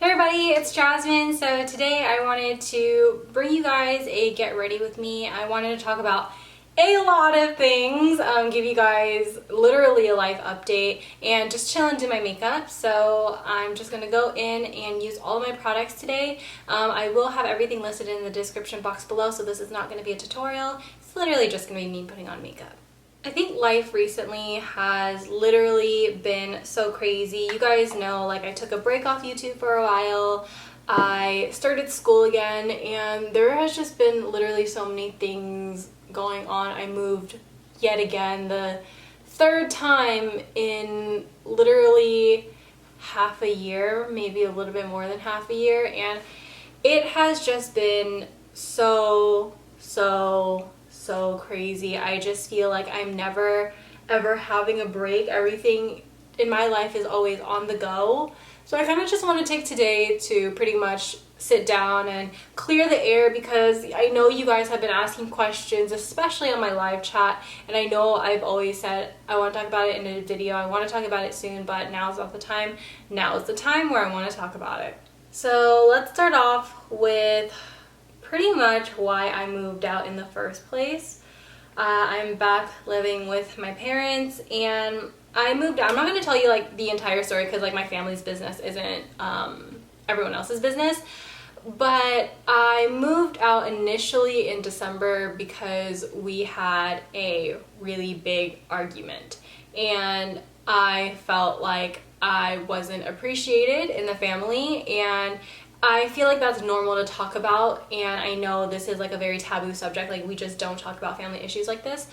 Hey everybody, it's Jasmine. So today I wanted to bring you guys a get ready with me. I wanted to talk about a lot of things, give you guys literally a life update and just chill and do my makeup. So I'm just gonna go in and use all of my products today. I will have everything listed in the description box below, so this is not gonna be a tutorial. It's literally just gonna be me putting on makeup. I think life recently has literally been so crazy. You guys know, like, I took a break off YouTube for a while. I started school again, and there has just been literally so many things going on. I moved yet again, the third time in literally half a year, maybe a little bit more than half a year, and it has just been so crazy. I just feel like I'm never ever having a break. Everything in my life is always on the go. So I kind of just want to take today to pretty much sit down and clear the air, because I know you guys have been asking questions, especially on my live chat, and I know I've always said I want to talk about it in a video. I want to talk about it soon, but now's not the time. Now is the time where I want to talk about it. So let's start off with pretty much why I moved out in the first place. I'm back living with my parents, and I moved out. I'm not going to tell you like the entire story, because like my family's business isn't everyone else's business, but I moved out initially in December because we had a really big argument, and I felt like I wasn't appreciated in the family, and I feel like that's normal to talk about, and I know this is like a very taboo subject, like we just don't talk about family issues like this,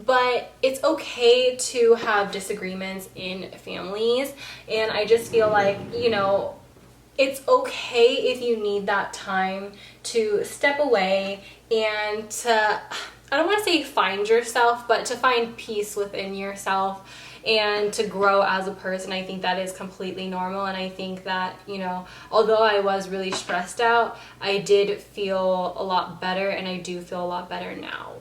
but it's okay to have disagreements in families, and I just feel like, you know, it's okay if you need that time to step away and to, I don't want to say find yourself, but to find peace within yourself and to grow as a person. I think that is completely normal, and I think that, you know, although I was really stressed out, I did feel a lot better, and I do feel a lot better now.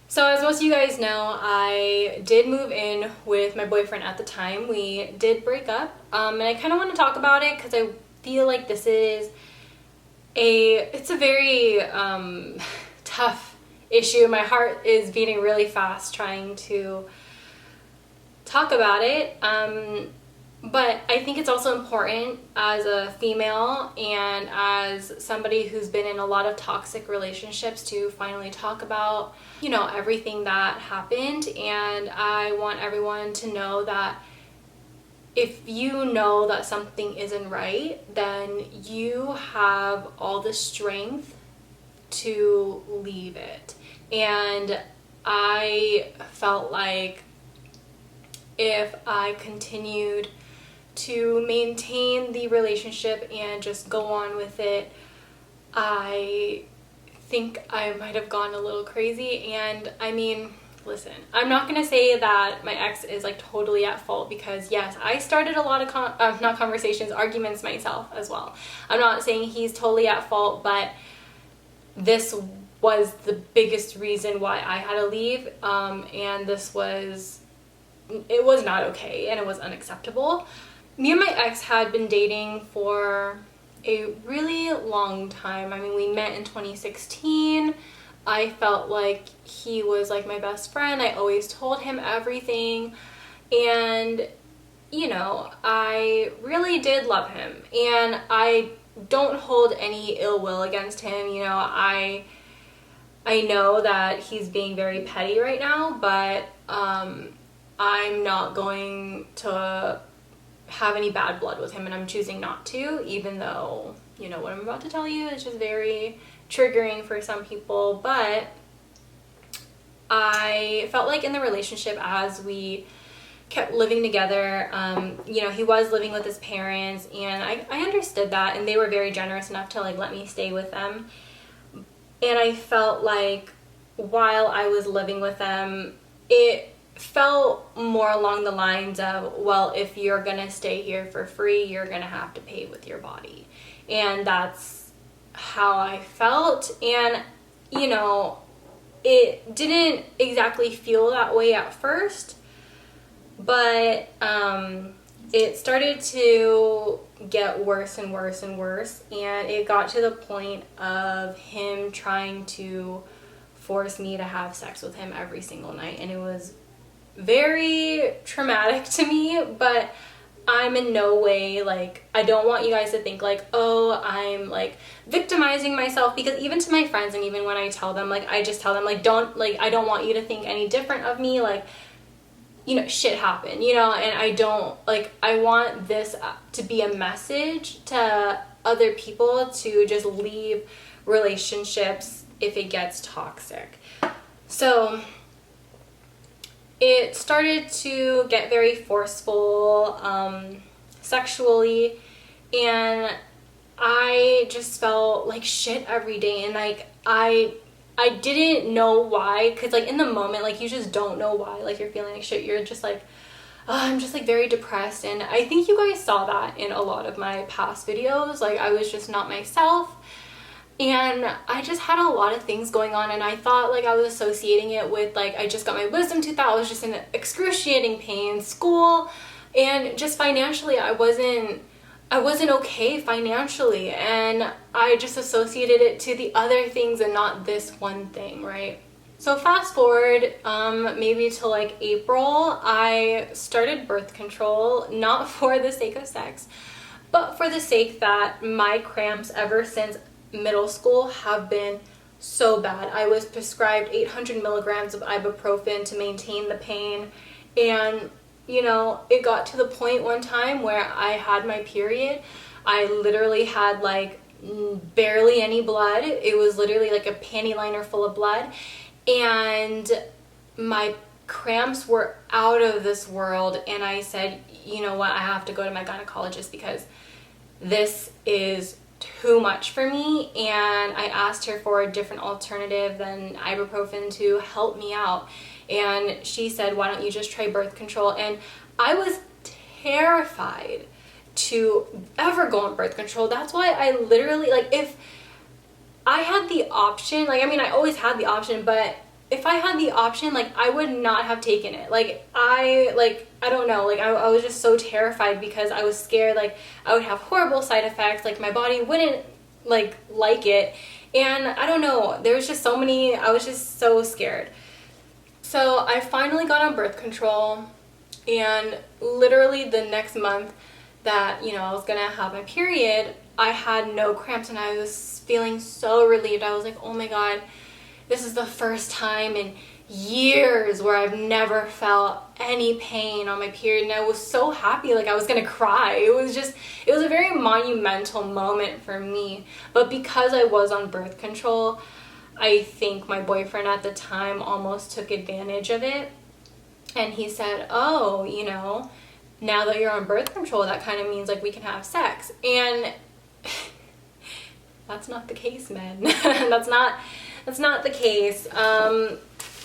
So as most of you guys know, I did move in with my boyfriend at the time. We did break up, and I kind of want to talk about it because I feel like this is it's a very tough issue. My heart is beating really fast trying to talk about it, but I think it's also important as a female and as somebody who's been in a lot of toxic relationships to finally talk about, you know, everything that happened. And I want everyone to know that if you know that something isn't right, then you have all the strength to leave it. And I felt like if I continued to maintain the relationship and just go on with it, I think I might have gone a little crazy. And I mean, listen, I'm not gonna say that my ex is like totally at fault, because yes, I started a lot of not conversations, arguments myself as well. I'm not saying he's totally at fault, but this was the biggest reason why I had to leave, and it was not okay, and it was unacceptable. Me and my ex had been dating for a really long time. I mean, we met in 2016. I felt like he was like my best friend. I always told him everything, and you know, I really did love him, and I don't hold any ill will against him. You know, I know that he's being very petty right now, but I'm not going to have any bad blood with him, and I'm choosing not to, even though, you know, what I'm about to tell you is just very triggering for some people. But I felt like in the relationship, as we kept living together, you know, he was living with his parents, and I understood that, and they were very generous enough to like let me stay with them. And I felt like while I was living with them, it felt more along the lines of, well, if you're gonna stay here for free, you're gonna have to pay with your body. And that's how I felt. And you know, it didn't exactly feel that way at first, but it started to get worse and worse and worse, and it got to the point of him trying to force me to have sex with him every single night, and it was very traumatic to me. But I'm in no way, like, I don't want you guys to think like, oh, I'm like victimizing myself, because even to my friends, and even when I tell them, like, I just tell them, like, don't, like, I don't want you to think any different of me, like, you know, shit happened, you know, and I don't, like, I want this to be a message to other people to just leave relationships if it gets toxic. So it started to get very forceful sexually, and I just felt like shit every day, and like I didn't know why, because like in the moment, like, you just don't know why, like, you're feeling like shit. You're just like, oh, I'm just like very depressed, and I think you guys saw that in a lot of my past videos. Like, I was just not myself, and I just had a lot of things going on, and I thought like I was associating it with, like, I just got my wisdom tooth out, I was just in excruciating pain, school, and just financially I wasn't okay financially, and I just associated it to the other things and not this one thing, right? So fast forward maybe to like April, I started birth control, not for the sake of sex, but for the sake that my cramps ever since middle school have been so bad. I was prescribed 800 milligrams of ibuprofen to maintain the pain, and you know, it got to the point one time where I had my period. I literally had like barely any blood. It was literally like a panty liner full of blood, and my cramps were out of this world. And I said, you know what, I have to go to my gynecologist because this is too much for me. And I asked her for a different alternative than ibuprofen to help me out, and she said, why don't you just try birth control? And I was terrified to ever go on birth control. That's why I literally, like, if I had the option, like, I mean, I always had the option, but if I had the option, like, I would not have taken it. Like, I don't know, like, I was just so terrified because I was scared, like, I would have horrible side effects, like, my body wouldn't, like it, and I don't know, there was just so many, I was just so scared. So I finally got on birth control, and literally the next month that, you know, I was gonna have my period, I had no cramps, and I was feeling so relieved. I was like, oh my god, this is the first time in years where I've never felt any pain on my period, and I was so happy, like I was gonna cry. It was a very monumental moment for me. But because I was on birth control, I think my boyfriend at the time almost took advantage of it, and he said, oh, you know, now that you're on birth control, that kind of means like we can have sex. And that's not the case, men. that's not the case.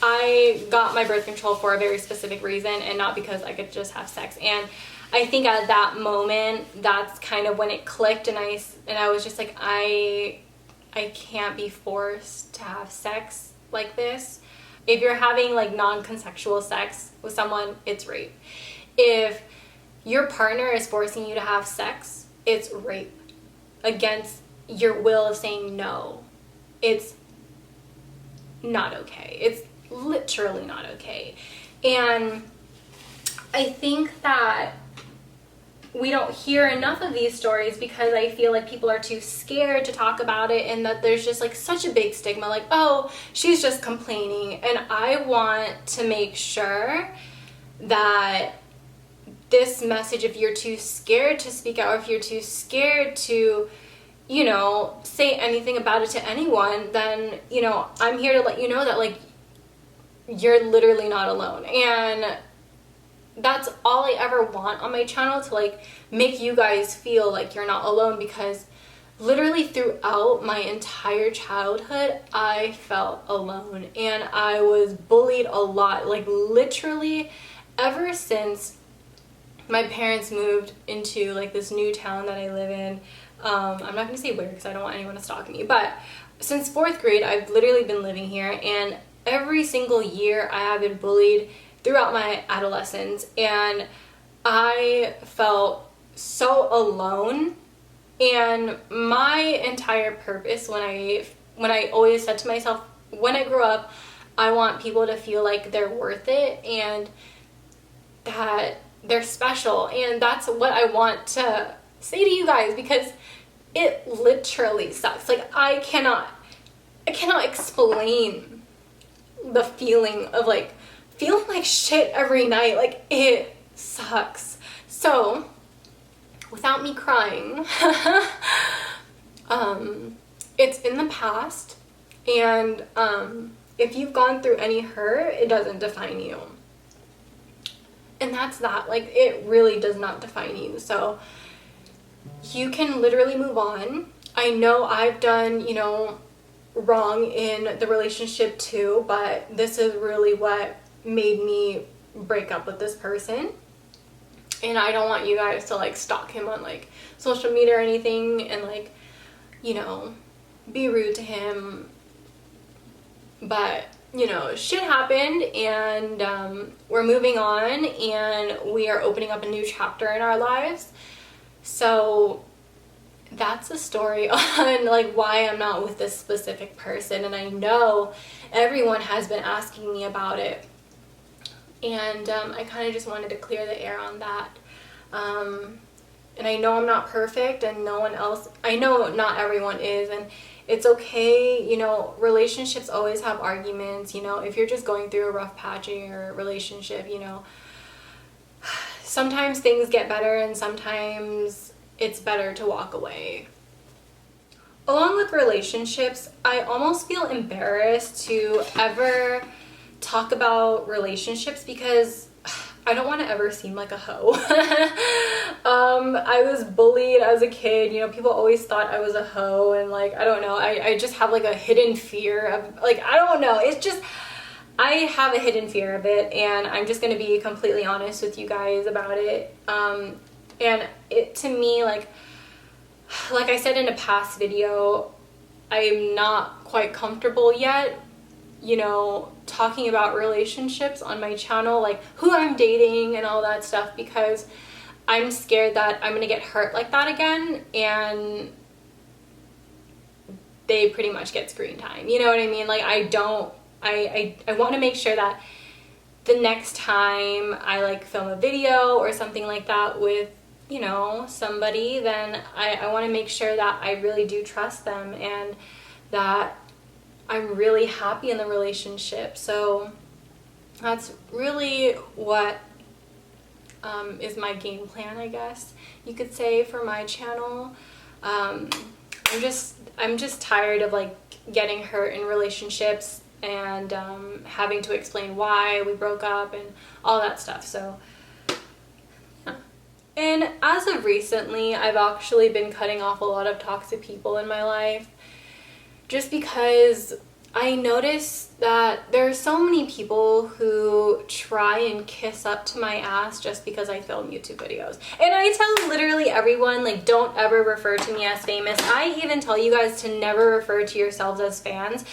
I got my birth control for a very specific reason, and not because I could just have sex. And I think at that moment, that's kind of when it clicked, and I was just like, I can't be forced to have sex like this. If you're having like non-consensual sex with someone, it's rape. If your partner is forcing you to have sex, it's rape against your will of saying no. It's not okay. It's literally not okay. And I think that we don't hear enough of these stories because I feel like people are too scared to talk about it, and that there's just like such a big stigma, like, oh, she's just complaining. And I want to make sure that this message, if you're too scared to speak out, or if you're too scared to, you know, say anything about it to anyone, then, you know, I'm here to let you know that, like, you're literally not alone. And that's all I ever want on my channel, to like make you guys feel like you're not alone, because literally throughout my entire childhood I felt alone, and I was bullied a lot, like literally ever since my parents moved into like this new town that I live in. I'm not gonna say where because I don't want anyone to stalk me, but since 4th grade I've literally been living here, and every single year I have been bullied throughout my adolescence. And I felt so alone, and my entire purpose when I always said to myself, when I grow up, I want people to feel like they're worth it and that they're special. And that's what I want to say to you guys, because it literally sucks. Like, I cannot explain the feeling of like feeling like shit every night. Like, it sucks. So without me crying, it's in the past, and if you've gone through any hurt, it doesn't define you. And that's that. Like, it really does not define you. So you can literally move on. I know I've done, you know, wrong in the relationship too, but this is really what made me break up with this person. And I don't want you guys to like stalk him on like social media or anything and like, you know, be rude to him. But, you know, shit happened, and we're moving on, and we are opening up a new chapter in our lives. So that's a story on like why I'm not with this specific person. And I know everyone has been asking me about it, and I kind of just wanted to clear the air on that. And I know I'm not perfect, and no one else, I know not everyone is, and it's okay. You know, relationships always have arguments. You know, if you're just going through a rough patch in your relationship, you know, sometimes things get better and sometimes it's better to walk away. Along with relationships, I almost feel embarrassed to ever talk about relationships because I don't want to ever seem like a hoe. I was bullied as a kid. You know, people always thought I was a hoe, and like, I don't know, I just have like a hidden fear of like, I don't know, it's just, I have a hidden fear of it, and I'm just going to be completely honest with you guys about it. And it, to me, like I said in a past video, I'm not quite comfortable yet, you know, talking about relationships on my channel, like who I'm dating and all that stuff, because I'm scared that I'm gonna get hurt like that again, and they pretty much get screen time. You know what I mean? Like, I want to make sure that the next time I like film a video or something like that with, you know, somebody, then I want to make sure that I really do trust them and that I'm really happy in the relationship. So that's really what is my game plan, I guess you could say, for my channel. I'm just tired of like getting hurt in relationships and having to explain why we broke up and all that stuff. So yeah. And as of recently, I've actually been cutting off a lot of toxic people in my life, just because I noticed that there are so many people who try and kiss up to my ass just because I film YouTube videos. And I tell literally everyone, like, don't ever refer to me as famous. I even tell you guys to never refer to yourselves as fans,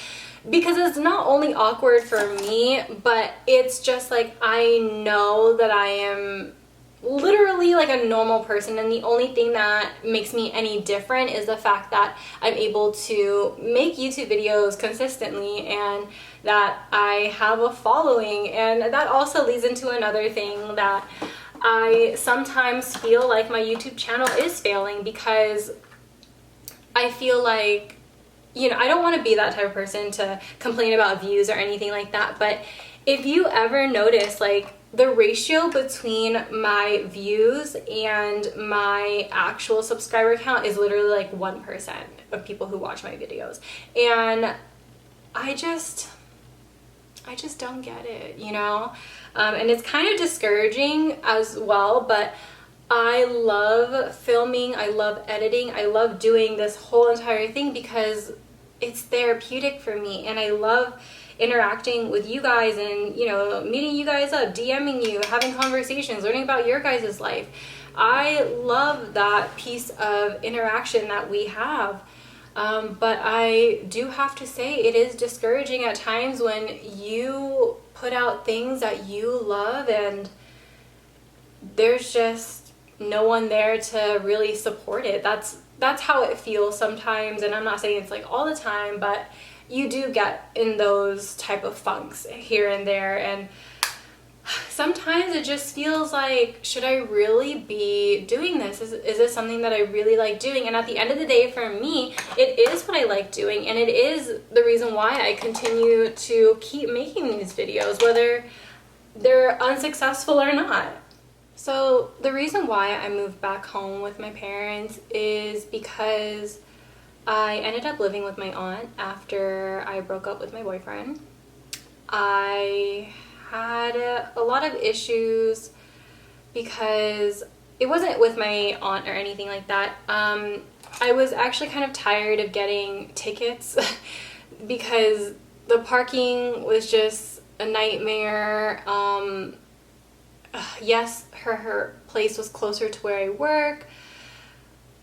because it's not only awkward for me, but it's just like, I know that I am literally like a normal person, and the only thing that makes me any different is the fact that I'm able to make YouTube videos consistently and that I have a following. And that also leads into another thing, that I sometimes feel like my YouTube channel is failing, because I feel like, you know, I don't want to be that type of person to complain about views or anything like that, but if you ever notice, like, the ratio between my views and my actual subscriber count is literally like 1% of people who watch my videos. And I just don't get it, you know? And it's kind of discouraging as well, but I love filming, I love editing, I love doing this whole entire thing because it's therapeutic for me, and I love interacting with you guys and, you know, meeting you guys up, DMing you, having conversations, learning about your guys' life. I love that piece of interaction that we have. But I do have to say, it is discouraging at times when you put out things that you love and there's just no one there to really support it. That's how it feels sometimes, and I'm not saying it's like all the time, but you do get in those type of funks here and there, and sometimes it just feels like, should I really be doing this? Is this something that I really like doing? And at the end of the day, for me, it is what I like doing, and it is the reason why I continue to keep making these videos, whether they're unsuccessful or not. So the reason why I moved back home with my parents is because I ended up living with my aunt after I broke up with my boyfriend. I had a lot of issues because it wasn't with my aunt or anything like that. I was actually kind of tired of getting tickets because the parking was just a nightmare. Yes, her place was closer to where I work,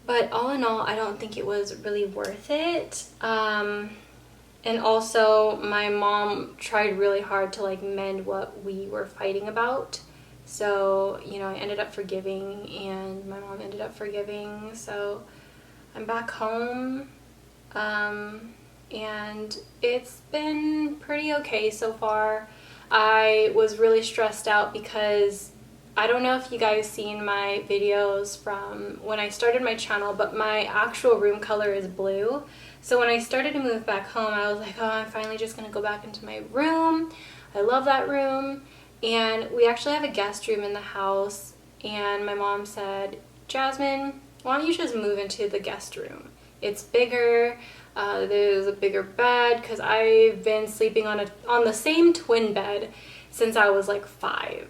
but all in all, I don't think it was really worth it. And also, my mom tried really hard to like mend what we were fighting about. So, you know, I ended up forgiving, and my mom ended up forgiving. So I'm back home, and it's been pretty okay so far. I was really stressed out because I don't know if you guys seen my videos from when I started my channel, but my actual room color is blue. So when I started to move back home, I was like, oh, I'm finally just going to go back into my room. I love that room. And we actually have a guest room in the house. And my mom said, Jasmine, why don't you just move into the guest room? It's bigger. There's a bigger bed, because I've been sleeping on the same twin bed since I was like 5.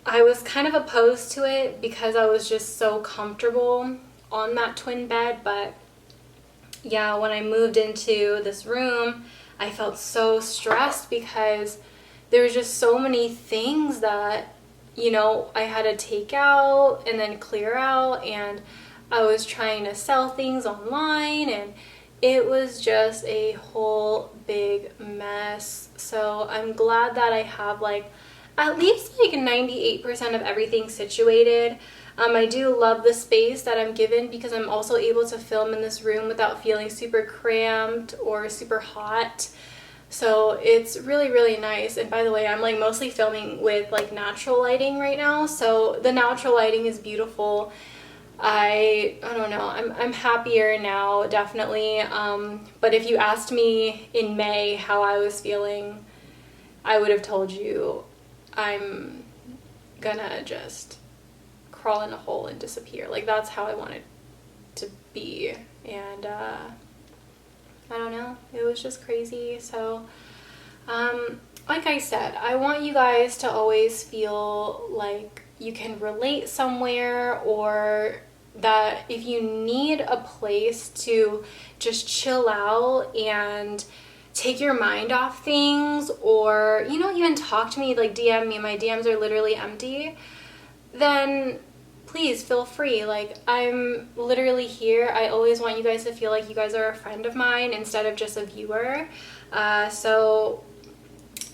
I was kind of opposed to it because I was just so comfortable on that twin bed, but yeah, when I moved into this room, I felt so stressed because there was just so many things that, you know, I had to take out and then clear out, and I was trying to sell things online, and it was just a whole big mess. So I'm glad that I have like at least like 98% of everything situated. I do love the space that I'm given because I'm also able to film in this room without feeling super cramped or super hot. So it's really, really nice. And by the way, I'm like mostly filming with like natural lighting right now. So the natural lighting is beautiful. I don't know, I'm happier now, definitely. But if you asked me in May how I was feeling, I would have told you I'm gonna just crawl in a hole and disappear. Like, that's how I wanted to be. And I don't know, it was just crazy. So like I said, I want you guys to always feel like you can relate somewhere, or that if you need a place to just chill out and take your mind off things, or, you know, even talk to me, like DM me, my DMs are literally empty, then please feel free. Like, I'm literally here. I always want you guys to feel like you guys are a friend of mine instead of just a viewer. So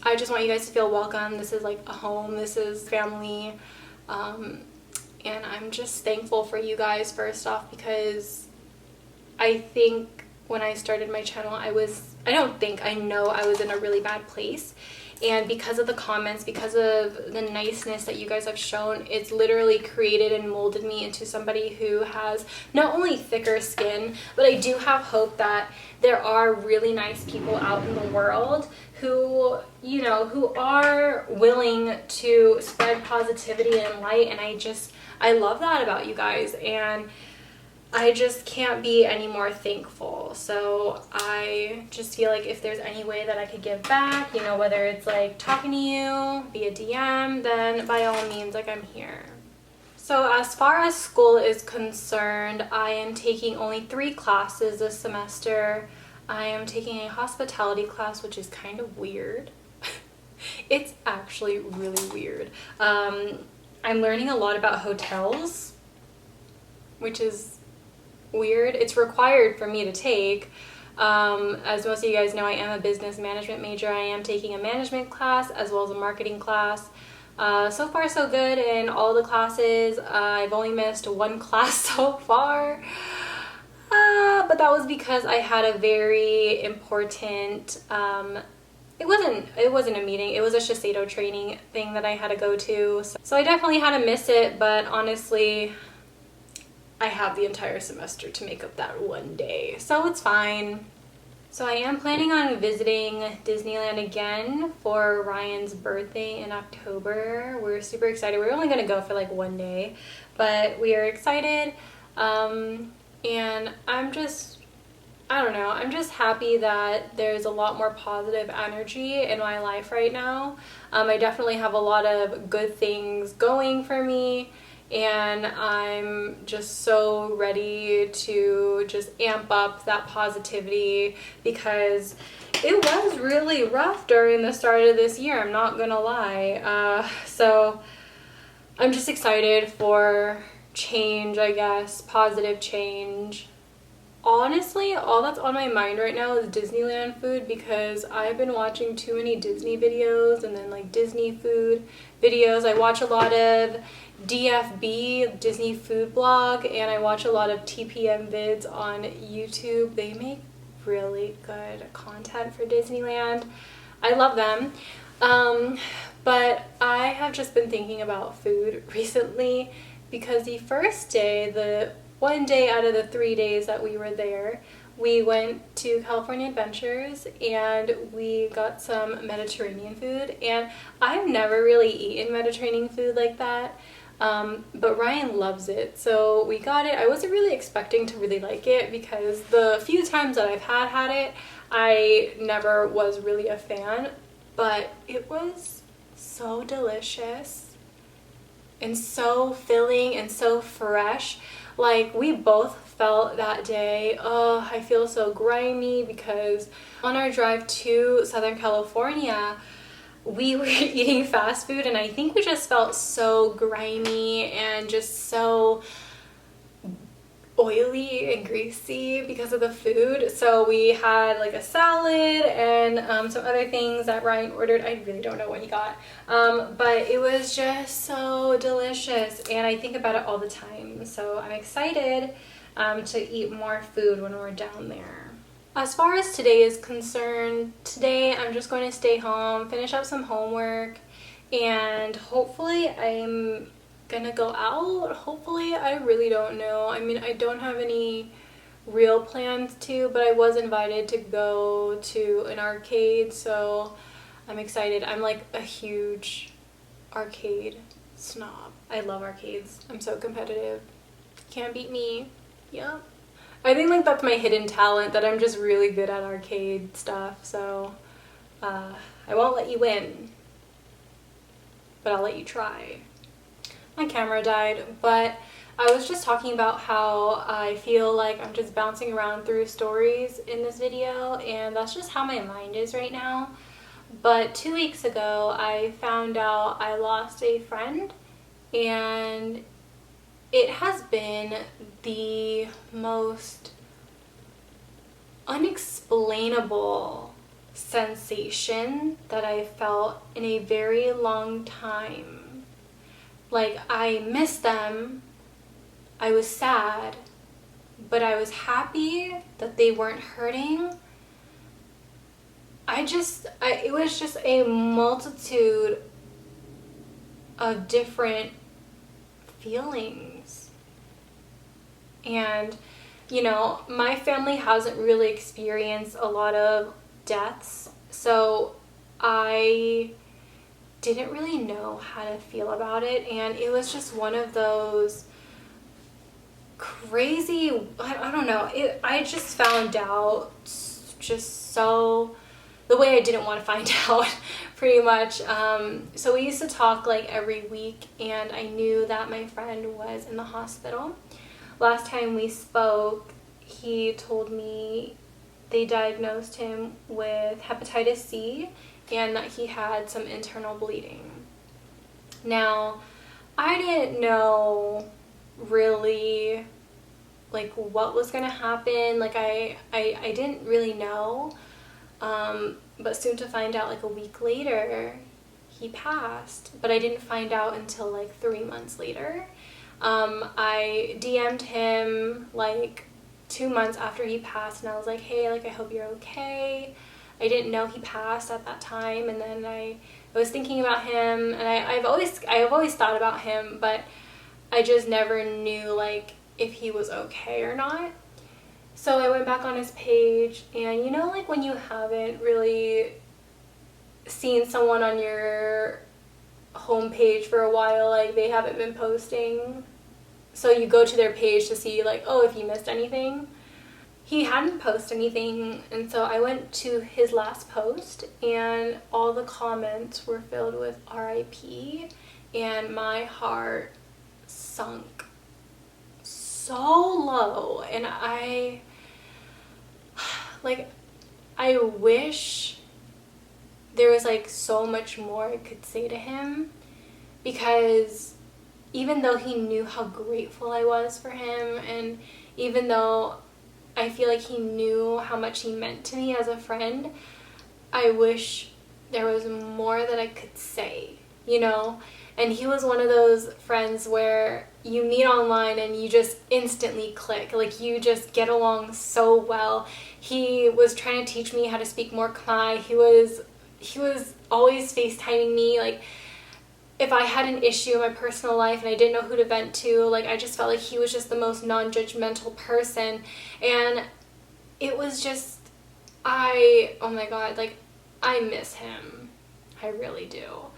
I just want you guys to feel welcome. This is like a home. This is family. And I'm just thankful for you guys, first off, because I think when I started my channel, I know I was in a really bad place. And because of the comments, because of the niceness that you guys have shown, it's literally created and molded me into somebody who has not only thicker skin, but I do have hope that there are really nice people out in the world who, you know, who are willing to spread positivity and light. And I love that about you guys, and I just can't be any more thankful. So I just feel like if there's any way that I could give back, you know, whether it's like talking to you via DM, then by all means, like, I'm here. So as far as school is concerned, I am taking only 3 classes this semester. I am taking a hospitality class, which is kind of weird. It's actually really weird. I'm learning a lot about hotels, which is weird. It's required for me to take. As most of you guys know, I am a business management major. I am taking a management class as well as a marketing class. So far so good in all the classes. I've only missed one class so far. But that was because I had a very important, it wasn't a meeting, it was a Shiseido training thing that I had to go to. So I definitely had to miss it, but honestly, I have the entire semester to make up that one day, so it's fine. So I am planning on visiting Disneyland again for Ryan's birthday in October. We're super excited. We're only gonna go for like one day, but we are excited. And I don't know, I'm just happy that there's a lot more positive energy in my life right now. I definitely have a lot of good things going for me, and I'm just so ready to just amp up that positivity, because it was really rough during the start of this year, I'm not gonna lie. So I'm just excited for change, I guess, positive change. Honestly, all that's on my mind right now is Disneyland food, because I've been watching too many Disney videos and then like Disney food videos. I watch a lot of DFB, Disney Food Blog, and I watch a lot of TPM vids on YouTube. They make really good content for Disneyland. I love them. But I have just been thinking about food recently, because the first day, the one day out of the 3 days that we were there, we went to California Adventures and we got some Mediterranean food, and I've never really eaten Mediterranean food like that, but Ryan loves it, so we got it. I wasn't really expecting to really like it, because the few times that I've had it, I never was really a fan, but it was so delicious and so filling and so fresh. Like, we both felt that day, oh, I feel so grimy, because on our drive to Southern California, we were eating fast food, and I think we just felt so grimy and just so oily and greasy because of the food. So we had like a salad and some other things that Ryan ordered. I really don't know what he got, but it was just so delicious, and I think about it all the time. So I'm excited to eat more food when we're down there. As far as today is concerned, today I'm just going to stay home, finish up some homework, and hopefully I'm gonna go out. Hopefully, I really don't know. I mean, I don't have any real plans to, but I was invited to go to an arcade, so I'm excited. I'm like a huge arcade snob. I love arcades. I'm so competitive. Can't beat me. Yep. I think like that's my hidden talent, that I'm just really good at arcade stuff, so I won't let you win, but I'll let you try. My camera died, but I was just talking about how I feel like I'm just bouncing around through stories in this video, and that's just how my mind is right now. But 2 weeks ago, I found out I lost a friend, and it has been the most unexplainable sensation that I felt in a very long time. Like, I missed them, I was sad, but I was happy that they weren't hurting. It was just a multitude of different feelings. And, you know, my family hasn't really experienced a lot of deaths, so I didn't really know how to feel about it, and it was just one of those crazy, I don't know, I just found out just so the way I didn't want to find out, pretty much. So we used to talk like every week, and I knew that my friend was in the hospital. Last time we spoke, he told me they diagnosed him with hepatitis C, and that he had some internal bleeding. Now, I didn't know really like what was gonna happen. Like I didn't really know, but soon to find out, like a week later, he passed, but I didn't find out until like 3 months later. I DM'd him like 2 months after he passed, and I was like, hey, like, I hope you're okay. I didn't know he passed at that time, and then I was thinking about him, and I've always thought about him, but I just never knew like if he was okay or not. So I went back on his page, and you know, like when you haven't really seen someone on your homepage for a while, like they haven't been posting, so you go to their page to see like, oh, if you missed anything. He hadn't posted anything, and so I went to his last post, and all the comments were filled with RIP, and my heart sunk so low. And I wish there was like so much more I could say to him, because even though he knew how grateful I was for him, and even though I feel like he knew how much he meant to me as a friend, I wish there was more that I could say, you know? And he was one of those friends where you meet online and you just instantly click. Like, you just get along so well. He was trying to teach me how to speak more Khmer. He was always FaceTiming me. Like, if I had an issue in my personal life and I didn't know who to vent to, like, I just felt like he was just the most non-judgmental person. And it was just, oh my God, like, I miss him. I really do.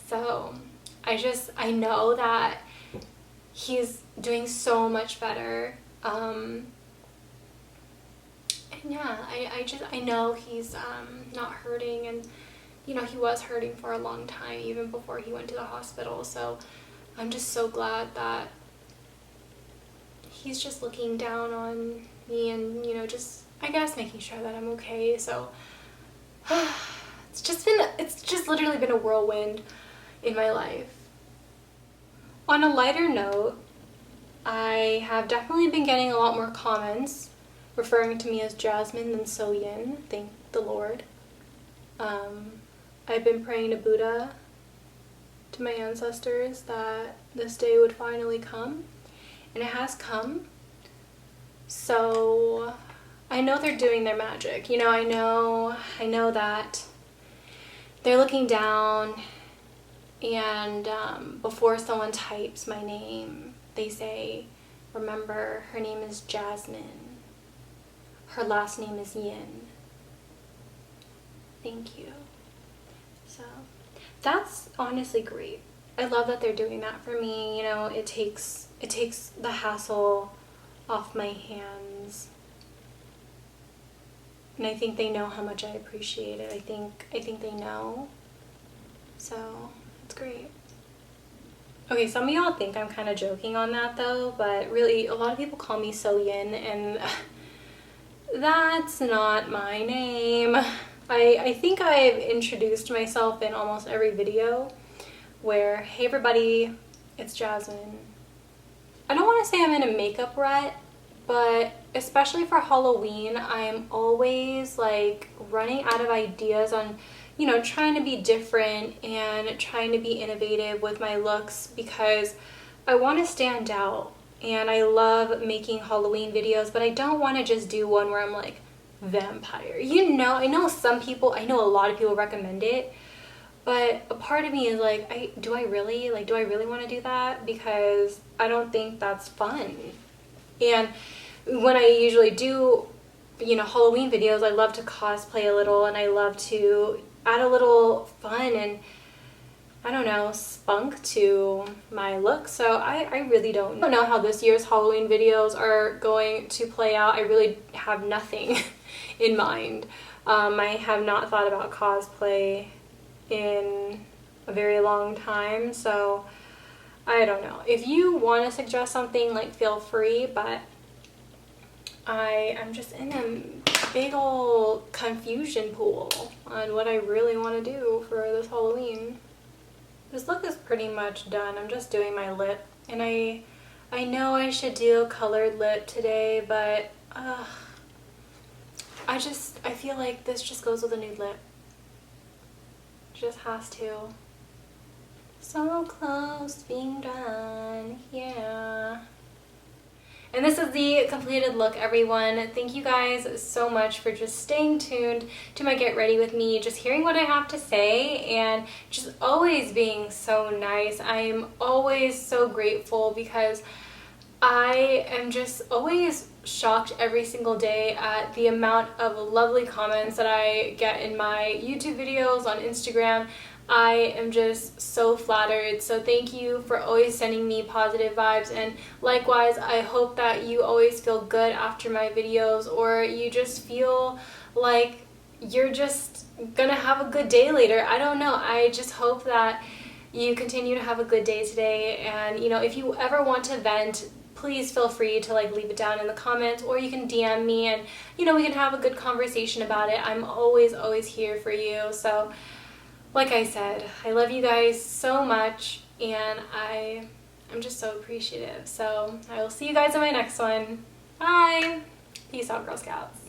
So I know that he's doing so much better. And yeah, I know he's not hurting, and you know, he was hurting for a long time, even before he went to the hospital. So I'm just so glad that he's just looking down on me and, you know, just, I guess, making sure that I'm okay. So it's just literally been a whirlwind in my life. On a lighter note, I have definitely been getting a lot more comments referring to me as Jasmine than SoYin, thank the Lord. I've been praying to Buddha, to my ancestors, that this day would finally come, and it has come. So I know they're doing their magic. You know, I know that they're looking down, and before someone types my name, they say, remember, her name is Jasmine. Her last name is Yin. Thank you. So that's honestly great. I love that they're doing that for me. You know, it takes the hassle off my hands. And I think they know how much I appreciate it. I think they know. So it's great. Okay, some of y'all think I'm kind of joking on that though, but really a lot of people call me SoYin, and that's not my name. I think I've introduced myself in almost every video where, hey everybody, it's Jasmine. I don't want to say I'm in a makeup rut, but especially for Halloween, I'm always like running out of ideas on, you know, trying to be different and trying to be innovative with my looks, because I want to stand out, and I love making Halloween videos, but I don't want to just do one where I'm like, vampire. You know, I know a lot of people recommend it, but a part of me is like, do I really want to do that? Because I don't think that's fun. And when I usually do, you know, Halloween videos, I love to cosplay a little, and I love to add a little fun and, I don't know, spunk to my look. So I really don't know how this year's Halloween videos are going to play out. I really have nothing in mind. I have not thought about cosplay in a very long time, so I don't know. If you want to suggest something, like, feel free, but I'm just in a big old confusion pool on what I really want to do for this Halloween. This look is pretty much done. I'm just doing my lip, and I know I should do a colored lip today, but I feel like this just goes with a nude lip. just has to. So close to being done. Yeah. And this is the completed look, everyone. Thank you guys so much for just staying tuned to my Get Ready With Me, just hearing what I have to say, and just always being so nice. I am always so grateful because I am just always shocked every single day at the amount of lovely comments that I get in my YouTube videos, on Instagram. I am just so flattered. So thank you for always sending me positive vibes, and likewise, I hope that you always feel good after my videos, or you just feel like you're just gonna have a good day later. I don't know. I just hope that you continue to have a good day today, and you know, if you ever want to vent, please feel free to like leave it down in the comments, or you can DM me and you know, we can have a good conversation about it. I'm always here for you. So like I said, I love you guys so much, and I'm just so appreciative. So I will see you guys in my next one. Bye! Peace out, Girl Scouts.